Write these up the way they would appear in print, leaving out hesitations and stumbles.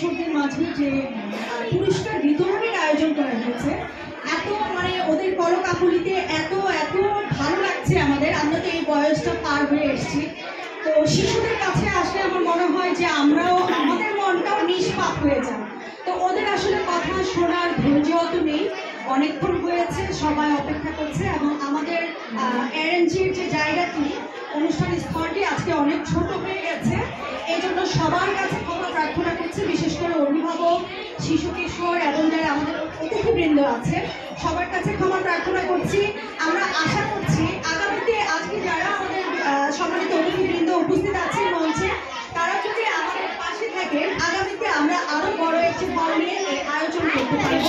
দর্শকদের মাঝে যে পুরস্কার বিতরণের আয়োজন করা হয়েছে, এত মানে ওদের কলকাকুলিতে এত এত ভালো লাগছে আমাদের। আমরা তো এই বয়সটা পার হয়ে এসেছি, তো শিশুদের কাছে আসলে আমার মনে হয় যে আমরাও আমাদের মনটাও নিষ্পাপ হয়ে যায়। তো ওদের আসলে কথা শোনার ধৈর্য অত নেই, অনেকক্ষণ হয়েছে, সবাই অপেক্ষা করছে এবং আমাদের অ্যারেঞ্জের যে জায়গাটি, অনুষ্ঠান স্থলটি আজকে অনেক ছোট হয়ে গেছে। এই জন্য সবার কাছে ক্ষমা প্রার্থনা করছি, বিশেষ করে অভিভাবক, শিশু কিশোর এবং যারা আমাদের অতিথিবৃন্দ আছে সবার কাছে ক্ষমা প্রার্থনা করছি। আমরা আশা করছি আগামীতে আজকে যারা আমাদের সম্মানিত অতিথিবৃন্দ উপস্থিত আছেন মঞ্চে, তারা যদি আমাদের পাশে থাকেন, আগামীতে আমরা আরো বড় একটি হল নিয়ে এই আয়োজন করতে পারব।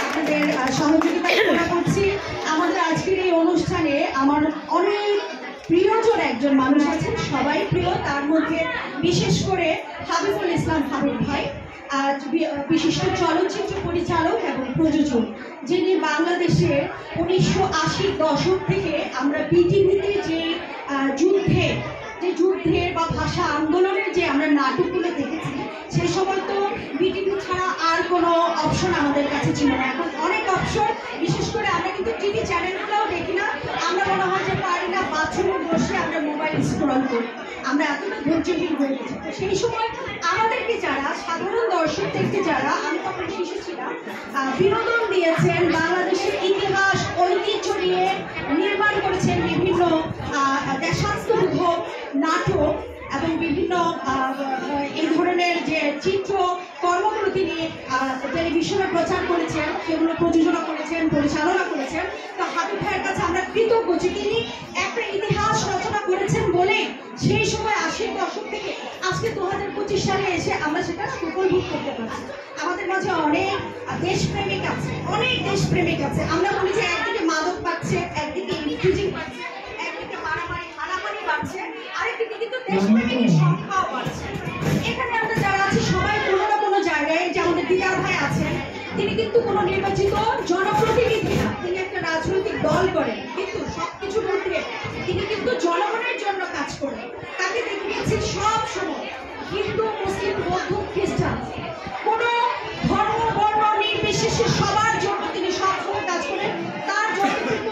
আপনাদের সহযোগিতা কামনা করছি। আমাদের আজকের এই অনুষ্ঠানে আমার অনেক প্রিয়জন একজন মানুষ আছেন, সবাই প্রিয়, তার মধ্যে বিশেষ করে হাবিবুল ইসলাম হাবিব ভাই, বিশিষ্ট চলচ্চিত্র পরিচালক এবং প্রযোজক, যিনি বাংলাদেশের 1980 দশক থেকে আমরা বিটিভিতে যে যুদ্ধের বা ভাষা আন্দোলনের যে আমরা নাটকগুলো দেখেছি, সেই সময় তো বিটিভি ছাড়া আর কোনো অপশন আমাদের কাছে ছিল না। এখন অনেক অপশন, বিশেষ করে আমরা কিন্তু টিভি চ্যানেলগুলোও দেখি না। আমরা মনে হয় যে পারি না, বাথরুমে বসে আমরা মোবাইল স্ক্রল করি, আমরা এতটা ধৈর্যহীন হয়ে গেছি। তো সেই সময় আমাদেরকে যারা সাধারণ দর্শকদেরকে, যারা আমি তখন শিশু ছিলাম, বিনোদন দিয়েছেন, বাংলাদেশের ইতিহাস ঐতিহ্য নিয়ে নির্মাণ করেছেন বিভিন্ন দেশাত্মবোধক নাটক এবং বিভিন্ন এই ধরনের যে চিত্র কর্মগুলো তিনি টেলিভিশনে প্রচার করেছেন, সেগুলো প্রযোজনা করেছেন, পরিচালনা করেছেন। তো হাবিব ভাইয়ের কাছে আমরা কৃতজ্ঞ যে তিনি একটা ইতিহাস রচনা করেছেন বলে সেই সময় 80 দশক থেকে আজকে 2025 সালে এসে আমরা সেটা উপভোগ করতে পারছি। আমাদের মাঝে অনেক দেশপ্রেমিক আছে, অনেক দেশপ্রেমিক আছে। আমরা বলি যে একদিকে মাদক পাচ্ছে, একদিকে ইনফিউজিং পাচ্ছে, একদিকে হানাহানি বাড়ছে, আরেকদিকে কিন্তু দেশপ্রেমিকের সংখ্যাও বাড়ছে। এখানে আমরা যারা আছি সবাই কোনো না কোনো জায়গায়, যে আমাদের দিদার ভাই আছেন, তিনি কিন্তু কোনো নির্বাচিত জনপ্রতিনিধি না, তিনি একটা রাজনৈতিক দল করেন, কিন্তু সবকিছুর মধ্যে তিনি কিন্তু জনগণের জন্য কাজ করেন। তাকে দেখে গেছি সব সময় হিন্দু, মুসলিম, বৌদ্ধ, খ্রিস্টান, কোনো ধর্ম বর্ণ নির্বিশেষে সবার জন্য তিনি সবসময় কাজ করেন। তার যতটুকু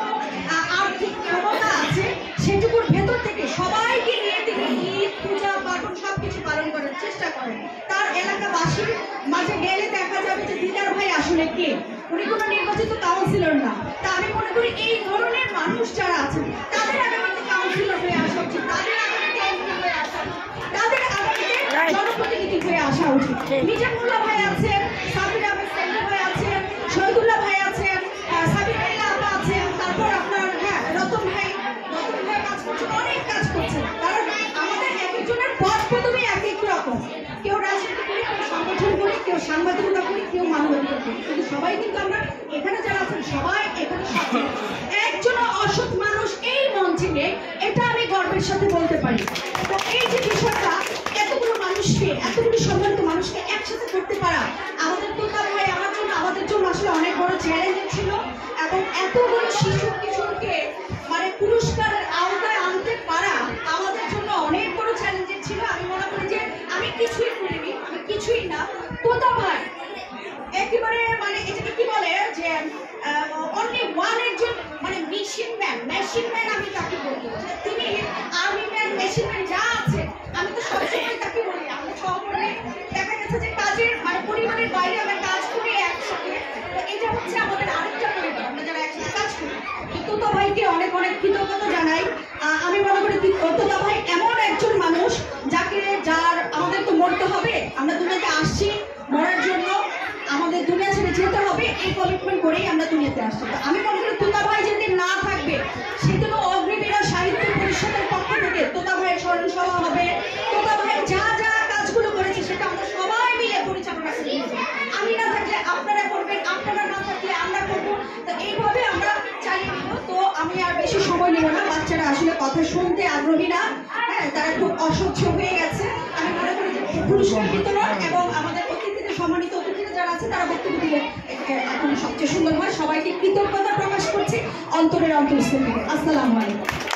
আর্থিক ক্ষমতা আছে সেটুকুর ভেতর থেকে সবাইকে নিয়ে তিনি ঈদ, পূজা পার্বণ সবকিছু পালন করার চেষ্টা করেন। তার এলাকাবাসীর মাঝে গেলে দেখা যাবে যে দিদার ভাই আসলে কে, উনি কোনো নির্বাচিত কাউন্সিলর না। তা আমি মনে করি এই ধরনের মানুষ যারা আছেন তাদের আগামীতে কাউন্সিলর হয়ে আসা উচিত, তাদের আগামীতে এমপি হয়ে আসা উচিত, তাদের আগামীতে জনপ্রতিনিধি হয়ে আসা উচিত। মিজানুল্লাহ ভাই আছেন, সাবির আহমেদ সেন্টার ভাই আছেন, শহীদুল্লাহ ভাই আছেন, সাবির আপা আছেন, তারপর আপনার রতন ভাই কাজ করছেন, অনেক কাজ করছেন। কারণ আমাদের এক একজনের পথ পদবি এক এক রকম, কেউ রাজনীতি করে, কেউ সংগঠন করে, কেউ সাংবাদিকতা করে, কেউ মানবাধিকার করে, কিন্তু সবাই কিন্তু আমরা এখানে যারা আছেন সবাই এখানে একজন অসৎ মানুষ এই মঞ্চে নেই, এটা আমি গর্বের সাথে বলতে পারি। তো এই যে বিষয়টা, এতগুলো মানুষকে, এতগুলো সম্মানিত মানুষকে একসাথে করতে পারা আমাদের তোতা ভাই আমাদের জন্য আসলে অনেক বড় চ্যালেঞ্জ ছিল। এবং এতগুলো শিশু কিশোরকে মানে পুরস্কারের আওতায় আনতে পারা আমাদের জন্য অনেক বড় চ্যালেঞ্জের ছিল। আমি মনে করি যে আমি কিছুই করিনি, আমি কিছুই না, তোতা ভাই একেবারে মানে এটাকে কি বলে যে অনলি ওয়ান, একজন মানে মেশিন ম্যান আমি তাকে বলবো। তিনি আর্মি ম্যান, মেশিন ম্যান যা আছে, আমি তো সবসময় তাকে বলি। আমরা সহকর্মী দেখা গেছে যে কাজের মানে পরিবারের বাইরে আমরা কাজ করি একসাথে, তো এটা হচ্ছে আমাদের আরেকটা পরিবার, আমরা যারা একসাথে কাজ করি। তোতা ভাইকে অনেক অনেক কৃতজ্ঞতা জানাই। আমি মনে করি তোতা ভাই এমন একজন মানুষ যার আমাদের তো মরতে হবে, আমরা দুনিয়াতে আসছি মরার জন্য, আমাদের দুনিয়া ছেড়ে যেতে হবে, এই কমিটমেন্ট করেই আমরা দুনিয়াতে আসছি। তো আমি মনে করি তোতা ভাই যেদিন না থাকবে সেদিন অগ্নিবীরা সাহিত্য পরিষদের পক্ষ থেকে তোতা ভাইয়ের স্মরণ সভা হবে। তোতা ভাই যা যা কাজগুলো করেছে সেটা আমরা সবাই মিলে পরিচালনা করি। আমি না থাকলে আপনারা করবেন, আপনারা না থাকলে আমরা করবো। তো এইভাবে আমরা চালিয়ে নেব। তো আমি আর বেশি সময় নেব না, বাচ্চারা আসলে কথা শুনতে আগ্রহী না, তারা খুব অসহ্য হয়ে গেছে। আমি মনে করি যে পুরস্কার বিতরণ এবং আমাদের সম্মানিত অতিথিরা যারা আছে তারা বক্তব্য দিলে এখন সবচেয়ে সুন্দর হয়। সবাইকে কৃতজ্ঞতা প্রকাশ করছি অন্তরের অন্তঃস্থল থেকে। আসসালামু আলাইকুম।